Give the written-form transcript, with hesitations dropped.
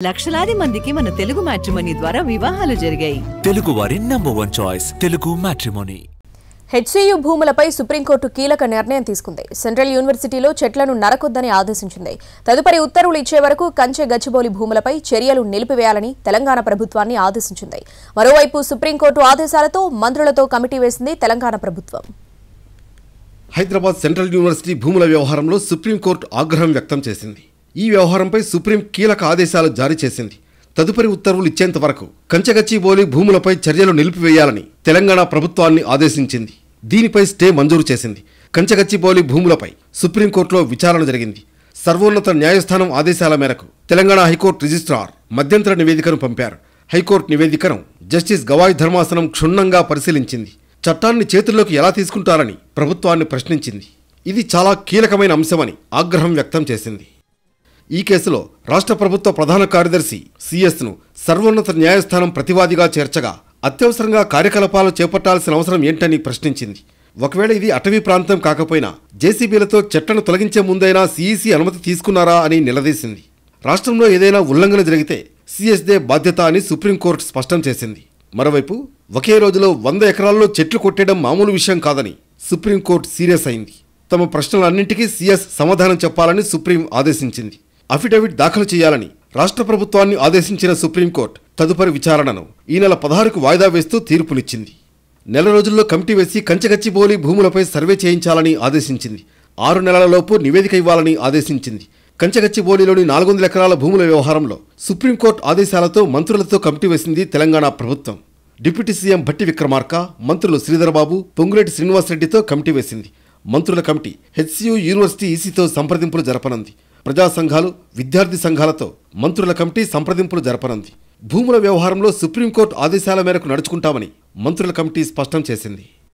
లక్షలాది మందికి మన తెలుగు మ్యాట్రిమోనీ ద్వారా వివాహాలు జరిగాయి. తెలుగు వారి number 1 choice Telugu matrimony. HCU భూములపై సుప్రీంకోర్టు కీలక నిర్ణయం తీసుకుంది. సెంట్రల్ యూనివర్సిటీలో చెట్లను నరకొద్దని ఆదేశించింది. తదుపరి ఉత్తర్వులు ఇచ్చే వరకు కంచె గచ్చిబౌలి భూములపై చర్యలు నిలిపివేయాలని తెలంగాణ ప్రభుత్వాన్ని ఆదేశించింది. మరోవైపు సుప్రీంకోర్టు ఆదేశాలతో మంత్రులతో కమిటీ వేసింది తెలంగాణ ప్రభుత్వం. హైదరాబాద్ సెంట్రల్ యూనివర్సిటీ భూముల వ్యవహారంలో సుప్రీంకోర్టు ఆగ్రహం వ్యక్తం చేసింది. ఈ వ్యవహారంపై సుప్రీం కీలక ఆదేశాలు జారీ చేసింది. తదుపరి ఉత్తర్వులు ఇచ్చేంత వరకు కంచెగచ్చిబౌలి భూములపై చర్యలు నిలిపివేయాలని తెలంగాణ ప్రభుత్వాన్ని ఆదేశించింది. దీనిపై స్టే మంజూరు చేసింది. కంచెగచ్చిబౌలి భూములపై సుప్రీంకోర్టులో విచారణ జరిగింది. సర్వోన్నత న్యాయస్థానం ఆదేశాల మేరకు తెలంగాణ హైకోర్టు రిజిస్ట్రార్ మధ్యంతర నివేదికను పంపారు. హైకోర్టు నివేదికను జస్టిస్ గవాయ్ ధర్మాసనం క్షుణ్ణంగా పరిశీలించింది. చట్టాన్ని చేతుల్లోకి ఎలా తీసుకుంటారని ప్రభుత్వాన్ని ప్రశ్నించింది. ఇది చాలా కీలకమైన అంశమని ఆగ్రహం వ్యక్తం చేసింది. ఈ కేసులో రాష్ట్ర ప్రభుత్వ ప్రధాన కార్యదర్శి సిఎస్ను సర్వోన్నత న్యాయస్థానం ప్రతివాదిగా చేర్చగా అత్యవసరంగా కార్యకలాపాలు చేపట్టాల్సిన అవసరం ఏంటని ప్రశ్నించింది. ఒకవేళ ఇది అటవీ ప్రాంతం కాకపోయినా జేసీబీలతో చెట్లను తొలగించే ముందైనా సిఈసి అనుమతి తీసుకున్నారా అని నిలదీసింది. రాష్ట్రంలో ఏదైనా ఉల్లంఘన జరిగితే సిఎస్దే బాధ్యత అని సుప్రీంకోర్టు స్పష్టం చేసింది. మరోవైపు ఒకే రోజులో 100 ఎకరాల్లో చెట్లు కొట్టేయడం మామూలు విషయం కాదని సుప్రీంకోర్టు సీరియస్ అయింది. తమ ప్రశ్నలన్నింటికీ సిఎస్ సమాధానం చెప్పాలని సుప్రీం ఆదేశించింది. అఫిడవిట్ దాఖలు చేయాలని రాష్ట్ర ప్రభుత్వాన్ని ఆదేశించిన సుప్రీంకోర్టు తదుపరి విచారణను ఈ నెల 16కు వాయిదా వేస్తూ తీర్పునిచ్చింది. నెల రోజుల్లో కమిటీ వేసి కంచెగచ్చిబౌలి భూములపై సర్వే చేయించాలని ఆదేశించింది. 6 నెలలలోపు నివేదిక ఇవ్వాలని ఆదేశించింది. కంచెగచ్చిబౌలిలోని 400 ఎకరాల భూముల వ్యవహారంలో సుప్రీంకోర్టు ఆదేశాలతో మంత్రులతో కమిటీ వేసింది తెలంగాణ ప్రభుత్వం. డిప్యూటీ సీఎం భట్టి విక్రమార్క, మంత్రులు శ్రీధర్బాబు, పొంగులేటి శ్రీనివాసరెడ్డితో కమిటీ వేసింది. మంత్రుల కమిటీ హెచ్సియు యూనివర్సిటీ ఈసీతో సంప్రదింపులు జరపనుంది. ప్రజా సంఘాలు, విద్యార్థి సంఘాలతో మంత్రుల కమిటీ సంప్రదింపులు జరపనుంది. భూముల వ్యవహారంలో సుప్రీంకోర్టు ఆదేశాల మేరకు నడుచుకుంటామని మంత్రుల కమిటీ స్పష్టం చేసింది.